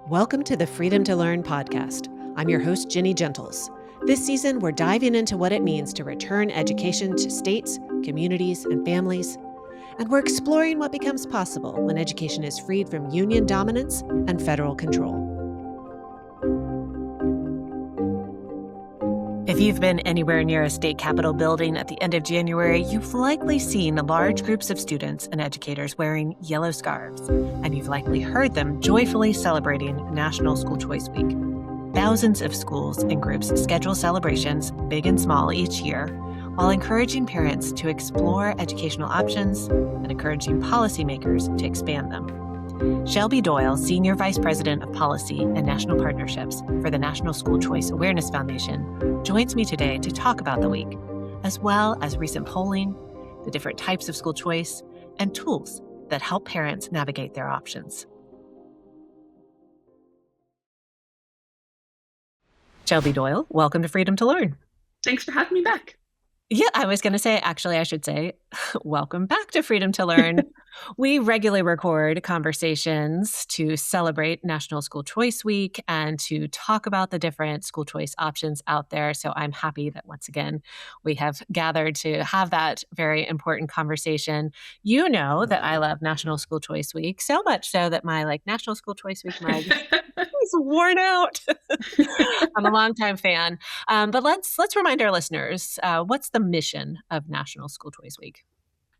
Welcome to the Freedom to Learn podcast. I'm your host, Ginny Gentles. This season, we're diving into what it means to return education to states, communities, and families. And we're exploring what becomes possible when education is freed from union dominance and federal control. If you've been anywhere near a state capitol building at the end of January, you've likely seen large groups of students and educators wearing yellow scarves, and you've likely heard them joyfully celebrating National School Choice Week. Thousands of schools and groups schedule celebrations, big and small, each year, while encouraging parents to explore educational options and encouraging policymakers to expand them. Shelby Doyle, Senior Vice President of Policy and National Partnerships for the National School Choice Awareness Foundation, joins me today to talk about the week, as well as recent polling, the different types of school choice, and tools that help parents navigate their options. Shelby Doyle, welcome to Freedom to Learn. Thanks for having me back. Yeah, I was going to say, actually, I should say, welcome back to Freedom to Learn. We regularly record conversations to celebrate National School Choice Week and to talk about the different school choice options out there. So I'm happy that once again, we have gathered to have that very important conversation. You know that I love National School Choice Week, so much so that my National School Choice Week mug is worn out. I'm a longtime fan. But let's remind our listeners, what's the mission of National School Choice Week?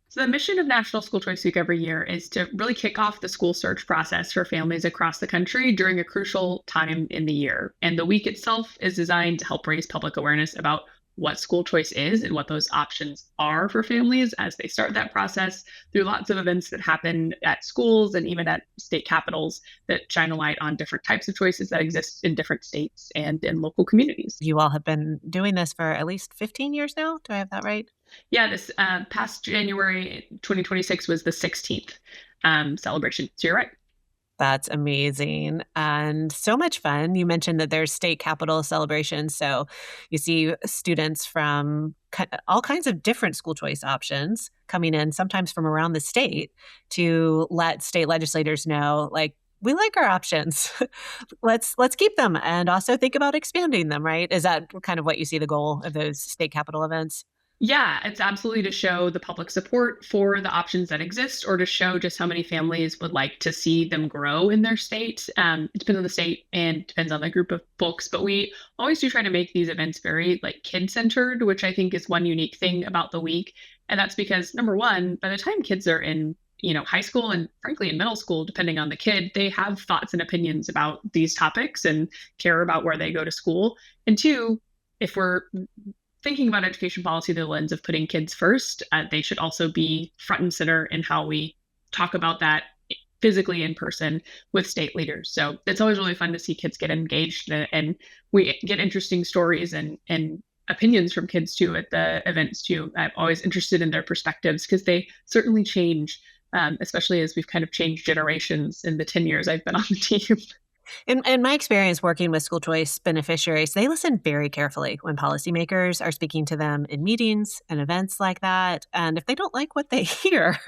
So the mission of National School Choice Week every year is to really kick off the school search process for families across the country during a crucial time in the year. And the week itself is designed to help raise public awareness about what school choice is and what those options are for families as they start that process through lots of events that happen at schools and even at state capitals that shine a light on different types of choices that exist in different states and in local communities. You all have been doing this for at least 15 years now. Do I have that right? Yeah, this past January 2026 was the 16th celebration. So you're right. That's amazing and so much fun. You mentioned that there's state capitol celebrations. So you see students from all kinds of different school choice options coming in, sometimes from around the state, to let state legislators know, we like our options. Let's keep them and also think about expanding them, right? Is that kind of what you see the goal of those state capitol events? Yeah, it's absolutely to show the public support for the options that exist or to show just how many families would like to see them grow in their state. It depends on the state and depends on the group of folks, but we always do try to make these events very kid-centered, which I think is one unique thing about the week. And that's because, number one, by the time kids are in high school and frankly in middle school, depending on the kid, they have thoughts and opinions about these topics and care about where they go to school. And two, if we're thinking about education policy through the lens of putting kids first, they should also be front and center in how we talk about that physically in person with state leaders. So it's always really fun to see kids get engaged and we get interesting stories and opinions from kids too at the events too. I'm always interested in their perspectives because they certainly change, especially as we've kind of changed generations in the 10 years I've been on the team. In my experience working with school choice beneficiaries, they listen very carefully when policymakers are speaking to them in meetings and events like that. And if they don't like what they hear,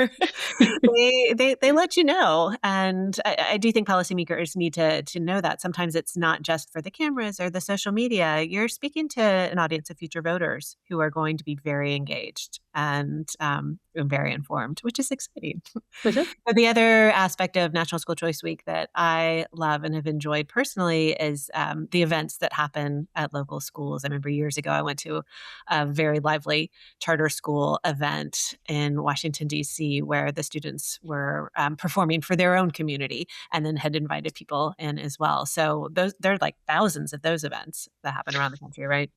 they let you know. And I do think policymakers need to know that. Sometimes it's not just for the cameras or the social media. You're speaking to an audience of future voters who are going to be very engaged and very informed, which is exciting. But the other aspect of National School Choice Week that I love and have enjoyed personally is the events that happen at local schools. I remember years ago, I went to a very lively charter school event in Washington, D.C., where the students were performing for their own community and then had invited people in as well. So there are thousands of those events that happen around the country, right?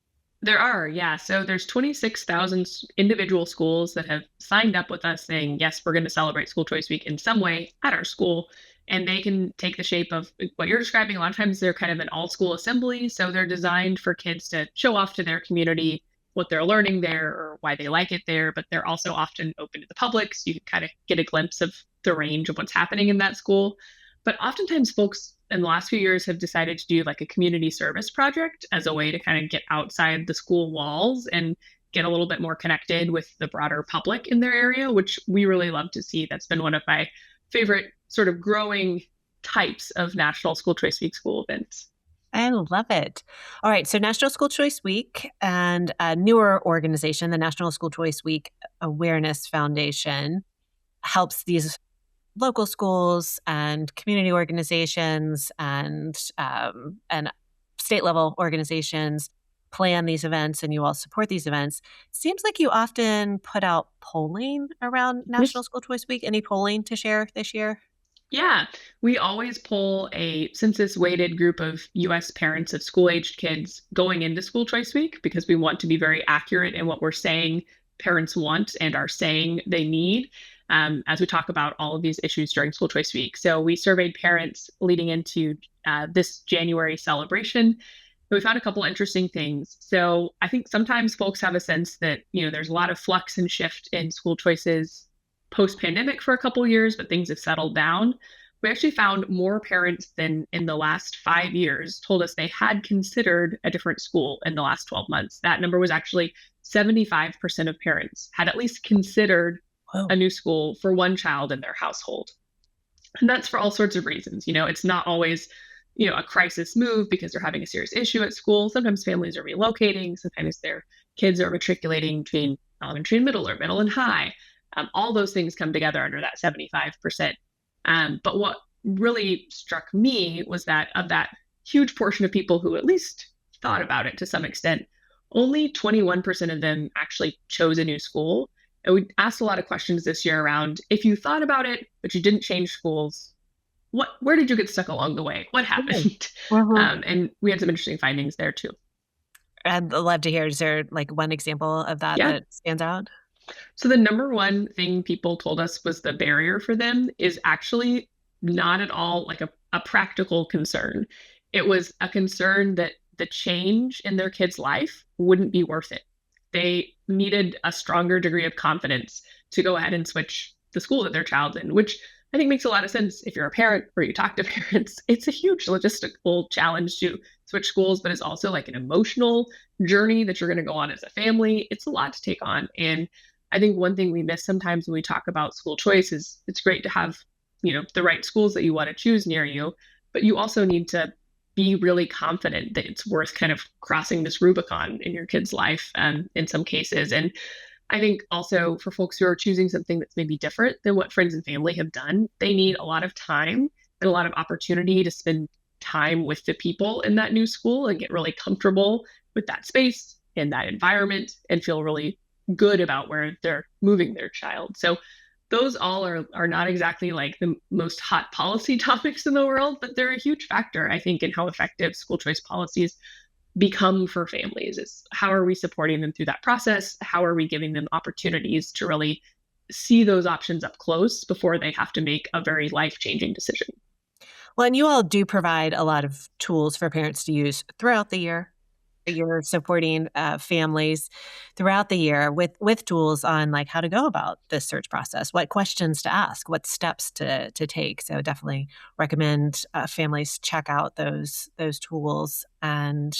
There are, yeah. So there's 26,000 individual schools that have signed up with us saying, yes, we're going to celebrate School Choice Week in some way at our school. And they can take the shape of what you're describing. A lot of times they're kind of an all-school assembly. So they're designed for kids to show off to their community what they're learning there or why they like it there. But they're also often open to the public. So you can kind of get a glimpse of the range of what's happening in that school. But oftentimes folks in the last few years have decided to do a community service project as a way to kind of get outside the school walls and get a little bit more connected with the broader public in their area, which we really love to see. That's been one of my favorite sort of growing types of National School Choice Week school events. I love it. All right. So National School Choice Week and a newer organization, the National School Choice Week Awareness Foundation, helps these local schools and community organizations and state level organizations plan these events, and you all support these events. Seems like you often put out polling around National School Choice Week. Any polling to share this year? Yeah, we always poll a census weighted group of US parents of school aged kids going into School Choice Week because we want to be very accurate in what we're saying parents want and are saying they need as we talk about all of these issues during School Choice Week. So we surveyed parents leading into this January celebration. We found a couple interesting things. So I think sometimes folks have a sense that, there's a lot of flux and shift in school choices post-pandemic for a couple years, but things have settled down. We actually found more parents than in the last 5 years told us they had considered a different school in the last 12 months. That number was actually 75% of parents had at least considered a new school for one child in their household. And that's for all sorts of reasons. It's not always, a crisis move because they're having a serious issue at school. Sometimes families are relocating. Sometimes their kids are matriculating between elementary and middle or middle and high. All those things come together under that 75%. But what really struck me was that of that huge portion of people who at least thought about it to some extent, only 21% of them actually chose a new school. And we asked a lot of questions this year around, if you thought about it, but you didn't change schools, where did you get stuck along the way? What happened? And we had some interesting findings there too. I'd love to hear, is there like one example of that that stands out? So the number one thing people told us was the barrier for them is actually not at all like a practical concern. It was a concern that the change in their kid's life wouldn't be worth it. They needed a stronger degree of confidence to go ahead and switch the school that their child's in, which I think makes a lot of sense if you're a parent or you talk to parents. It's a huge logistical challenge to switch schools, but it's also like an emotional journey that you're going to go on as a family. It's a lot to take on. And I think one thing we miss sometimes when we talk about school choice is it's great to have, the right schools that you want to choose near you, but you also need to be really confident that it's worth kind of crossing this Rubicon in your kid's life in some cases. And I think also for folks who are choosing something that's maybe different than what friends and family have done, they need a lot of time and a lot of opportunity to spend time with the people in that new school and get really comfortable with that space and that environment and feel really good about where they're moving their child. So those all are not exactly like the most hot policy topics in the world, but they're a huge factor, I think, in how effective school choice policies become for families. Is how are we supporting them through that process? How are we giving them opportunities to really see those options up close before they have to make a very life-changing decision? Well, and you all do provide a lot of tools for parents to use throughout the year. You're supporting families throughout the year with tools on like how to go about this search process, what questions to ask, what steps to take. So definitely recommend families check out those tools, and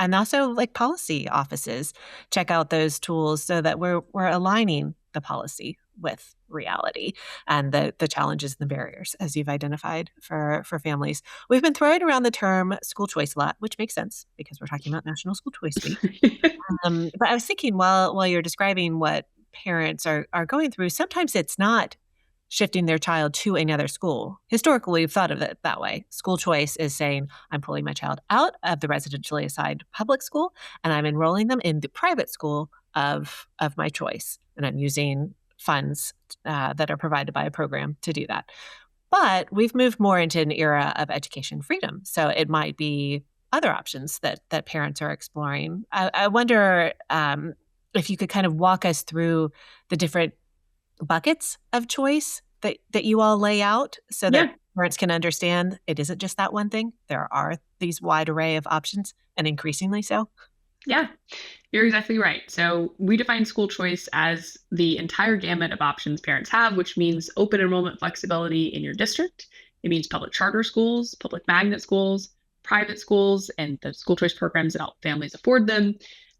also like policy offices check out those tools so that we're aligning the policy with reality and the challenges and the barriers as you've identified for families. We've been throwing around the term school choice a lot, which makes sense because we're talking about National School Choice Week. But I was thinking while you're describing what parents are going through, sometimes it's not shifting their child to another school. Historically, we've thought of it that way. School choice is saying, I'm pulling my child out of the residentially assigned public school and I'm enrolling them in the private school of my choice. And I'm using funds that are provided by a program to do that. But we've moved more into an era of education freedom. So it might be other options that parents are exploring. I wonder if you could kind of walk us through the different buckets of choice that you all lay out so that parents can understand it isn't just that one thing. There are these wide array of options, and increasingly so. Yeah, you're exactly right. So we define school choice as the entire gamut of options parents have, which means open enrollment flexibility in your district. It means public charter schools, public magnet schools, private schools, and the school choice programs that help families afford them.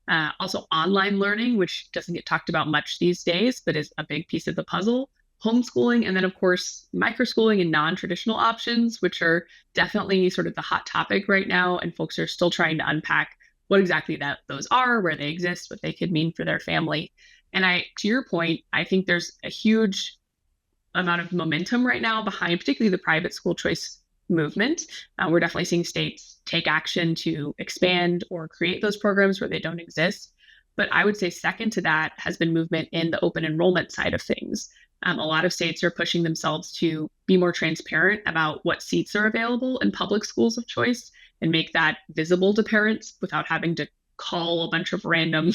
Also online learning, which doesn't get talked about much these days, but is a big piece of the puzzle. homeschooling, and then of course microschooling and non-traditional options, which are definitely sort of the hot topic right now, and folks are still trying to unpack what exactly those are, where they exist, what they could mean for their family. And to your point, I think there's a huge amount of momentum right now behind particularly the private school choice movement. We're definitely seeing states take action to expand or create those programs where they don't exist. But I would say second to that has been movement in the open enrollment side of things. A lot of states are pushing themselves to be more transparent about what seats are available in public schools of choice and make that visible to parents without having to call a bunch of random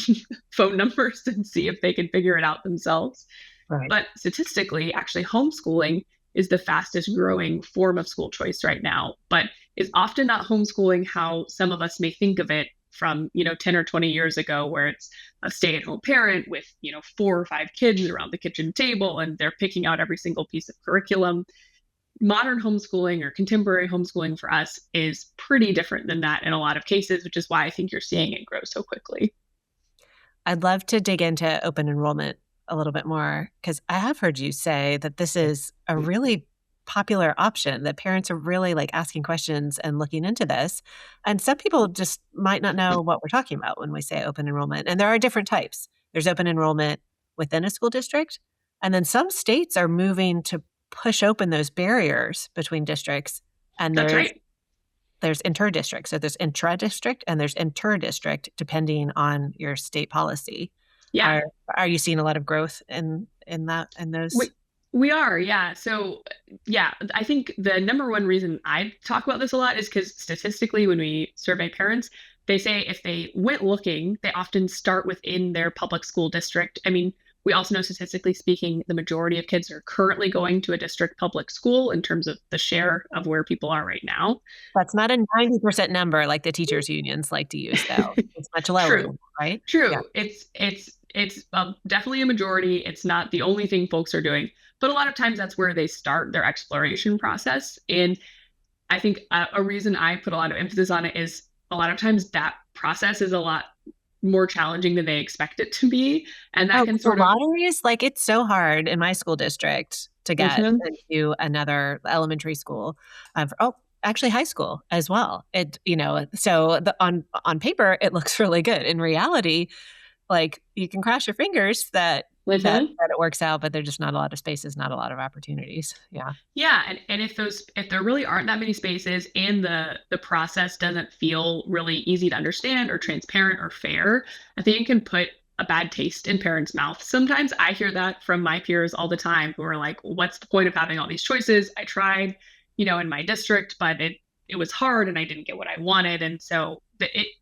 phone numbers and see if they can figure it out themselves. Right. But statistically, actually, homeschooling is the fastest growing form of school choice right now, but is often not homeschooling how some of us may think of it from 10 or 20 years ago, where it's a stay-at-home parent with 4 or 5 kids around the kitchen table and they're picking out every single piece of curriculum. Modern homeschooling or contemporary homeschooling for us is pretty different than that in a lot of cases, which is why I think you're seeing it grow so quickly. I'd love to dig into open enrollment a little bit more, because I have heard you say that this is a really popular option, that parents are really like asking questions and looking into this. And some people just might not know what we're talking about when we say open enrollment. And there are different types. There's open enrollment within a school district. And then some states are moving to push open those barriers between districts. And That's right. There's inter-district. So there's intra-district and there's inter-district, depending on your state policy. Yeah. Are you seeing a lot of growth in those? We are, yeah. So, yeah, I think the number one reason I talk about this a lot is because statistically, when we survey parents, they say if they went looking, they often start within their public school district. I mean, we also know statistically speaking, the majority of kids are currently going to a district public school in terms of the share of where people are right now. That's not a 90% number like the teachers' unions like to use, though. It's much lower, True. right? True. Yeah. It's definitely a majority. It's not the only thing folks are doing, but a lot of times that's where they start their exploration process. And I think a reason I put a lot of emphasis on it is a lot of times that process is a lot more challenging than they expect it to be. And that can sort of lotteries, like it's so hard in my school district to get into another elementary school. Actually high school as well. So on paper, it looks really good. In reality, like you can cross your fingers that it works out, but there's just not a lot of spaces, not a lot of opportunities. Yeah. Yeah. And if there really aren't that many spaces and the process doesn't feel really easy to understand or transparent or fair, I think it can put a bad taste in parents' mouths. Sometimes I hear that from my peers all the time who are like, what's the point of having all these choices? I tried, in my district, but it was hard and I didn't get what I wanted. And so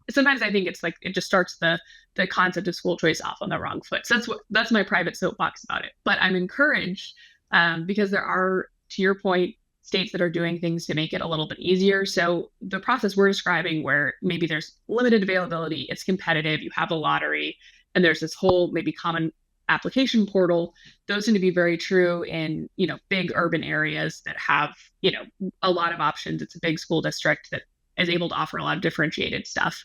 sometimes I think it's like, it just starts the concept of school choice off on the wrong foot. So that's my private soapbox about it. But I'm encouraged because there are, to your point, states that are doing things to make it a little bit easier. So the process we're describing where maybe there's limited availability, it's competitive, you have a lottery, and there's this whole maybe common application portal, those seem to be very true in, big urban areas that have, a lot of options. It's a big school district that is able to offer a lot of differentiated stuff.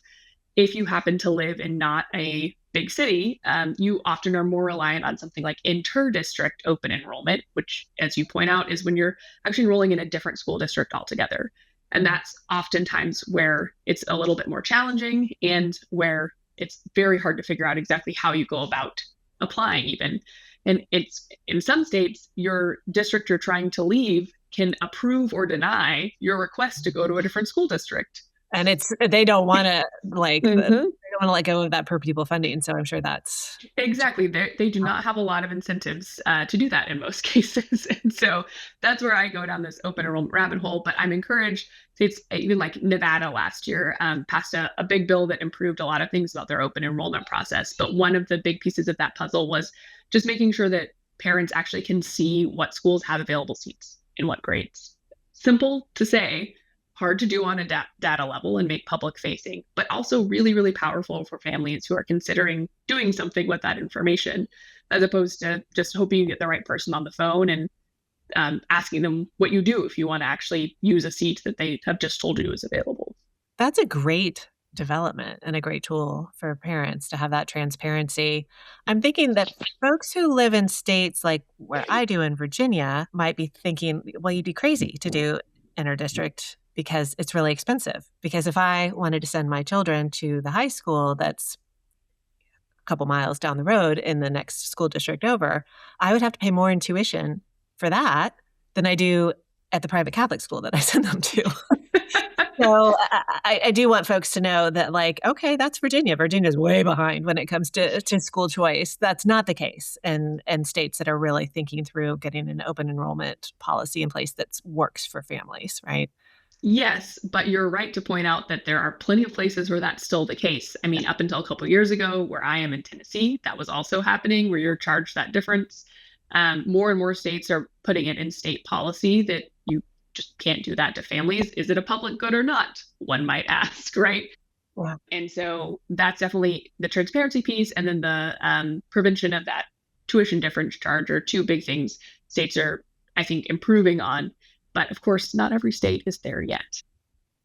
If you happen to live in not a big city, you often are more reliant on something like inter-district open enrollment, which, as you point out, is when you're actually enrolling in a different school district altogether. And that's oftentimes where it's a little bit more challenging and where it's very hard to figure out exactly how you go about applying even. And it's in some states, your district you're trying to leave can approve or deny your request to go to a different school district. And they don't want to they don't want to let go of that per pupil funding. So I'm sure that's exactly. They do not have a lot of incentives to do that in most cases. And so that's where I go down this open enrollment rabbit hole. But I'm encouraged. It's even like Nevada last year passed a big bill that improved a lot of things about their open enrollment process. But one of the big pieces of that puzzle was just making sure that parents actually can see what schools have available seats in what grades. Simple to say, hard to do on a data level and make public facing, but also really, really powerful for families who are considering doing something with that information, as opposed to just hoping you get the right person on the phone and asking them what you do if you want to actually use a seat that they have just told you is available. That's a great development and a great tool for parents to have that transparency. I'm thinking that folks who live in states like where I do in Virginia might be thinking, well, you'd be crazy to do interdistrict because it's really expensive. Because if I wanted to send my children to the high school that's a couple miles down the road in the next school district over, I would have to pay more in tuition for that than I do at the private Catholic school that I send them to. So I do want folks to know that, like, okay, that's Virginia. Virginia's way behind when it comes to school choice. That's not the case in states that are really thinking through getting an open enrollment policy in place that works for families, right? Yes, but you're right to point out that there are plenty of places where that's still the case. I mean, up until a couple of years ago, where I am in Tennessee, that was also happening, where you're charged that difference. More and more states are putting it in state policy that you just can't do that to families. Is it a public good or not? One might ask, right? Yeah. And so that's definitely the transparency piece, and then the prevention of that tuition difference charge are two big things states are, I think, improving on. But of course, not every state is there yet.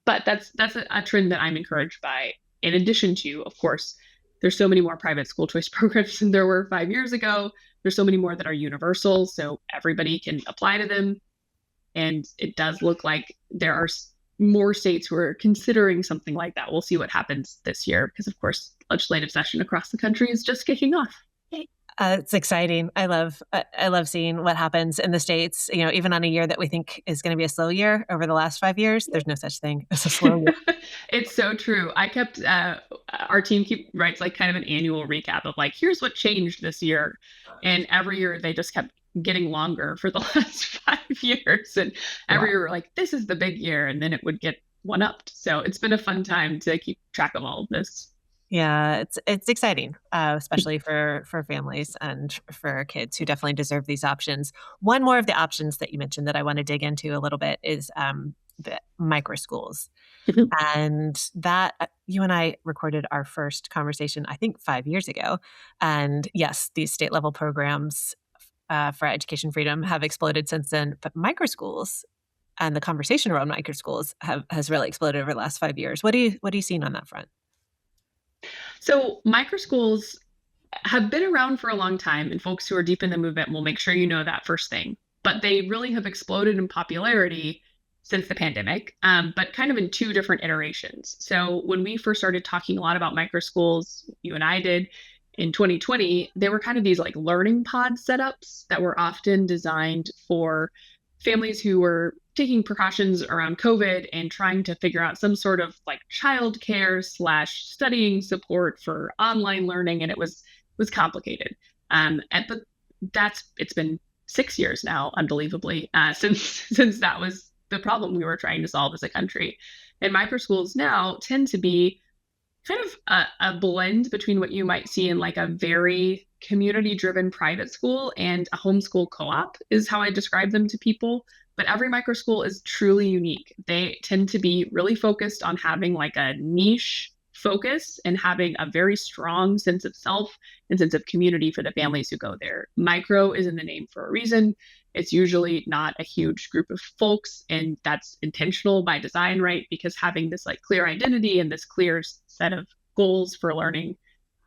But that's a trend that I'm encouraged by. In addition to, of course, there's so many more private school choice programs than there were 5 years ago. There's so many more that are universal, so everybody can apply to them. And it does look like there are more states who are considering something like that. We'll see what happens this year because, of course, legislative session across the country is just kicking off. It's exciting. I love seeing what happens in the states. You know, even on a year that we think is going to be a slow year over the last 5 years, there's no such thing as a slow year. It's so true. I kept our team writes like kind of an annual recap of like, here's what changed this year, and every year they just kept getting longer for the last 5 years, and every year we're like, this is the big year, and then it would get one upped. So it's been a fun time to keep track of all of this. Yeah, it's exciting, especially for families and for kids who definitely deserve these options. One more of the options that you mentioned that I want to dig into a little bit is the micro schools. And that you and I recorded our first conversation, I think 5 years ago. And yes, these state level programs for education freedom have exploded since then. But micro schools and the conversation around micro schools has really exploded over the last 5 years. What are you seeing on that front? So microschools have been around for a long time, and folks who are deep in the movement will make sure you know that first thing. But they really have exploded in popularity since the pandemic, but kind of in two different iterations. So when we first started talking a lot about microschools, you and I did in 2020, they were kind of these like learning pod setups that were often designed for families who were taking precautions around COVID and trying to figure out some sort of like childcare / studying support for online learning, and it was complicated. But it's been 6 years now, unbelievably, since that was the problem we were trying to solve as a country. And microschools now tend to be kind of a blend between what you might see in like a very community-driven private school and a homeschool co-op is how I describe them to people. But every microschool is truly unique. They tend to be really focused on having like a niche focus and having a very strong sense of self and sense of community for the families who go there. Micro is in the name for a reason. It's usually not a huge group of folks, and that's intentional by design, right? Because having this like clear identity and this clear set of goals for learning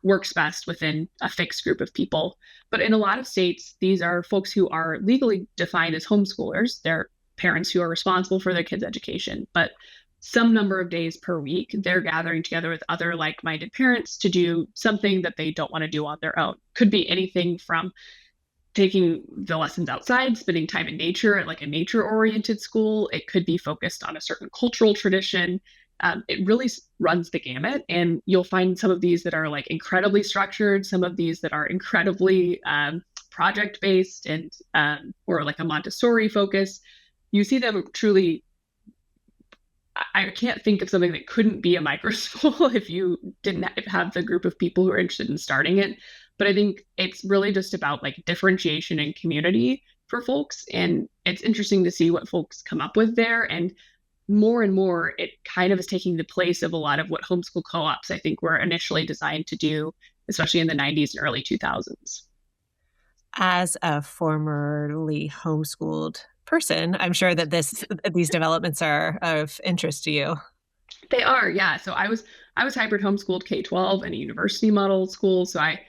works best within a fixed group of people. But in a lot of states, these are folks who are legally defined as homeschoolers. They're parents who are responsible for their kids' education. But some number of days per week, they're gathering together with other like-minded parents to do something that they don't want to do on their own. Could be anything from taking the lessons outside, spending time in nature at like a nature-oriented school. It could be focused on a certain cultural tradition. It really runs the gamut, and you'll find some of these that are like incredibly structured, some of these that are incredibly project-based and or like a Montessori focus. You see them truly. I can't think of something that couldn't be a micro school if you didn't have the group of people who are interested in starting it. But I think it's really just about like differentiation and community for folks, and it's interesting to see what folks come up with there. And more, it kind of is taking the place of a lot of what homeschool co-ops, I think, were initially designed to do, especially in the 90s and early 2000s. As a formerly homeschooled person, I'm sure that these developments are of interest to you. They are, yeah. So I was hybrid homeschooled K-12 and a university model school. So I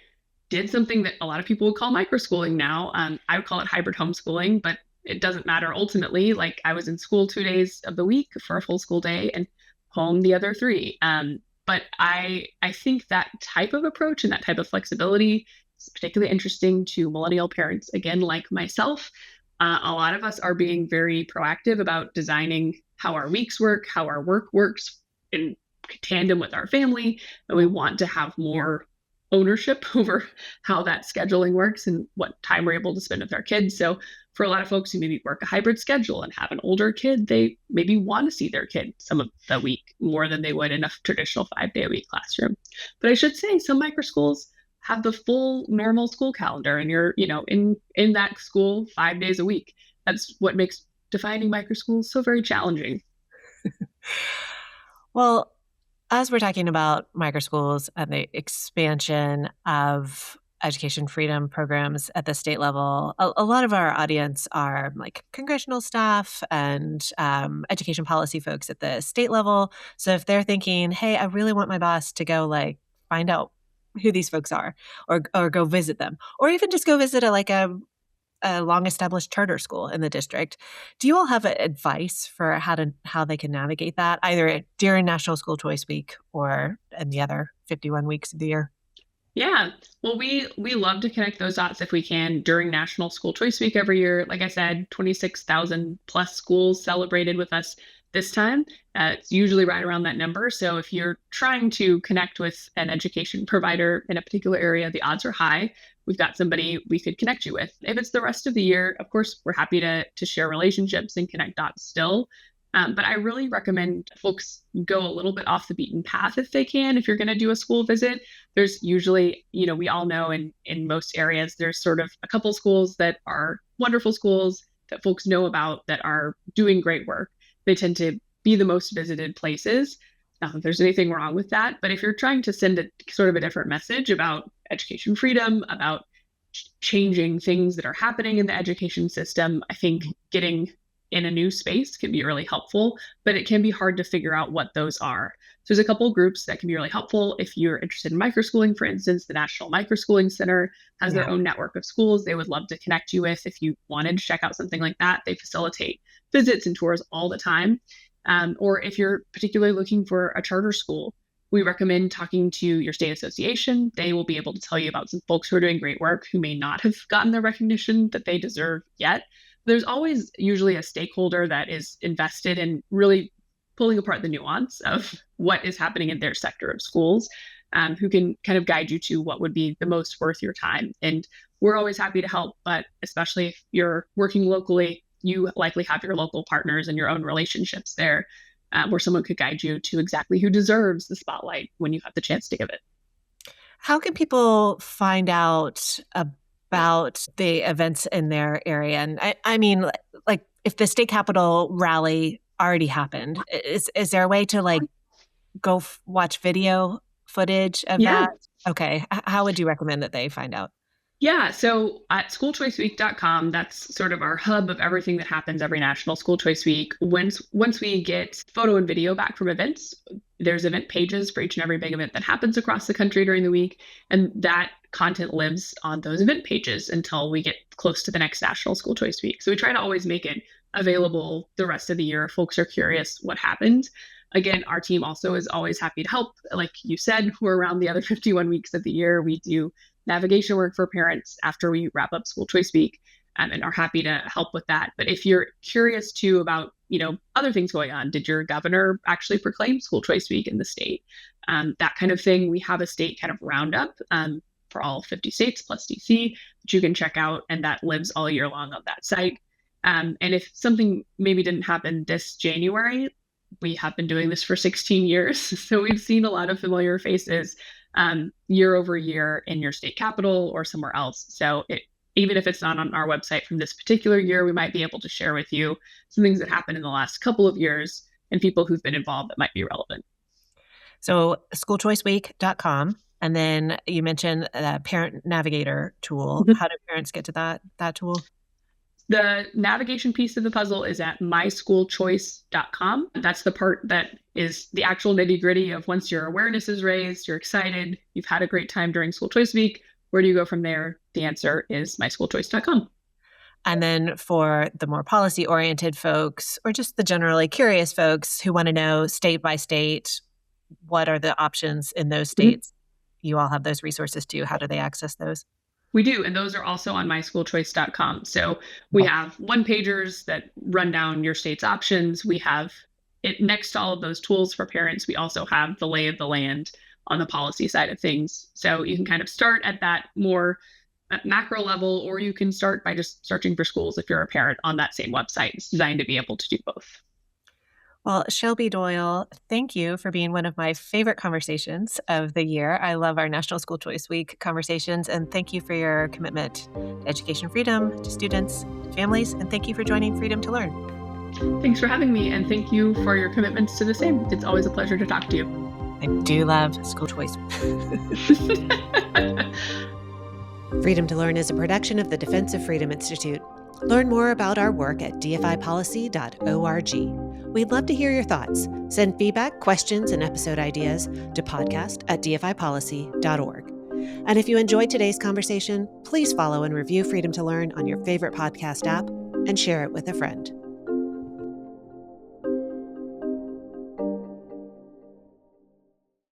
did something that a lot of people would call microschooling now. I would call it hybrid homeschooling, but it doesn't matter ultimately. Like I was in school 2 days of the week for a full school day and home the other three. But I think that type of approach and that type of flexibility is particularly interesting to millennial parents, again, like myself. A lot of us are being very proactive about designing how our weeks work, how our work works in tandem with our family, and we want to have more ownership over how that scheduling works and what time we're able to spend with our kids. So for a lot of folks who maybe work a hybrid schedule and have an older kid, they maybe want to see their kid some of the week more than they would in a traditional 5 day a week classroom. But I should say some micro schools have the full normal school calendar and you're, in that school 5 days a week. That's what makes defining micro schools so very challenging. Well, as we're talking about microschools and the expansion of education freedom programs at the state level, a lot of our audience are like congressional staff and education policy folks at the state level. So if they're thinking, hey, I really want my boss to go like find out who these folks are or go visit them, or even just go visit a long-established charter school in the district. Do you all have advice for how they can navigate that, either during National School Choice Week or in the other 51 weeks of the year? Yeah. Well, we love to connect those dots if we can during National School Choice Week every year. Like I said, 26,000 plus schools celebrated with us this time. It's usually right around that number. So if you're trying to connect with an education provider in a particular area, the odds are high. We've got somebody we could connect you with. If it's the rest of the year, of course, we're happy to share relationships and connect dots still. But I really recommend folks go a little bit off the beaten path if they can. If you're going to do a school visit, there's usually, we all know in most areas, there's sort of a couple schools that are wonderful schools that folks know about that are doing great work. They tend to be the most visited places. Not that there's anything wrong with that, but if you're trying to send a sort of a different message about education freedom, about changing things that are happening in the education system, I think getting in a new space can be really helpful, but it can be hard to figure out what those are. So there's a couple of groups that can be really helpful. If you're interested in microschooling, for instance, the National Microschooling Center has their own network of schools they would love to connect you with. If you wanted to check out something like that, they facilitate visits and tours all the time. Or if you're particularly looking for a charter school, we recommend talking to your state association. They will be able to tell you about some folks who are doing great work who may not have gotten the recognition that they deserve yet. There's always usually a stakeholder that is invested in really pulling apart the nuance of what is happening in their sector of schools, who can kind of guide you to what would be the most worth your time. And we're always happy to help, but especially if you're working locally, you likely have your local partners and your own relationships there, where someone could guide you to exactly who deserves the spotlight when you have the chance to give it. How can people find out about the events in their area? And I mean, like if the state capitol rally already happened, is there a way to like go watch video footage of Yeah. that? Okay. How would you recommend that they find out? Yeah, so at schoolchoiceweek.com, that's sort of our hub of everything that happens every National School Choice Week. Once we get photo and video back from events, there's event pages for each and every big event that happens across the country during the week, and that content lives on those event pages until we get close to the next National School Choice Week. So we try to always make it available the rest of the year if folks are curious what happened. Again, our team also is always happy to help. Like you said, we're around the other 51 weeks of the year. We do navigation work for parents after we wrap up School Choice Week, and are happy to help with that. But if you're curious too about, other things going on, did your governor actually proclaim School Choice Week in the state? That kind of thing. We have a state kind of roundup for all 50 states plus DC that you can check out, and that lives all year long on that site. And if something maybe didn't happen this January, we have been doing this for 16 years. So we've seen a lot of familiar faces year over year in your state capital or somewhere else. So even if it's not on our website from this particular year, we might be able to share with you some things that happened in the last couple of years and people who've been involved that might be relevant. So schoolchoiceweek.com. And then you mentioned the parent navigator tool. How do parents get to that tool? The navigation piece of the puzzle is at myschoolchoice.com. That's the part that is the actual nitty-gritty of once your awareness is raised, you're excited, you've had a great time during School Choice Week. Where do you go from there? The answer is myschoolchoice.com. And then for the more policy-oriented folks, or just the generally curious folks who want to know state by state, what are the options in those states? You all have those resources too. How do they access those? We do, and those are also on myschoolchoice.com. So we have one-pagers that run down your state's options. We have it next to all of those tools for parents. We also have the lay of the land on the policy side of things. So you can kind of start at that more macro level, or you can start by just searching for schools if you're a parent on that same website. It's designed to be able to do both. Well, Shelby Doyle, thank you for being one of my favorite conversations of the year. I love our National School Choice Week conversations, and thank you for your commitment to education freedom, to students, to families, and thank you for joining Freedom to Learn. Thanks for having me, and thank you for your commitments to the same. It's always a pleasure to talk to you. I do love school choice. Freedom to Learn is a production of the Defense of Freedom Institute. Learn more about our work at dfipolicy.org. We'd love to hear your thoughts. Send feedback, questions, and episode ideas to podcast@dfipolicy.org. And if you enjoyed today's conversation, please follow and review Freedom to Learn on your favorite podcast app and share it with a friend.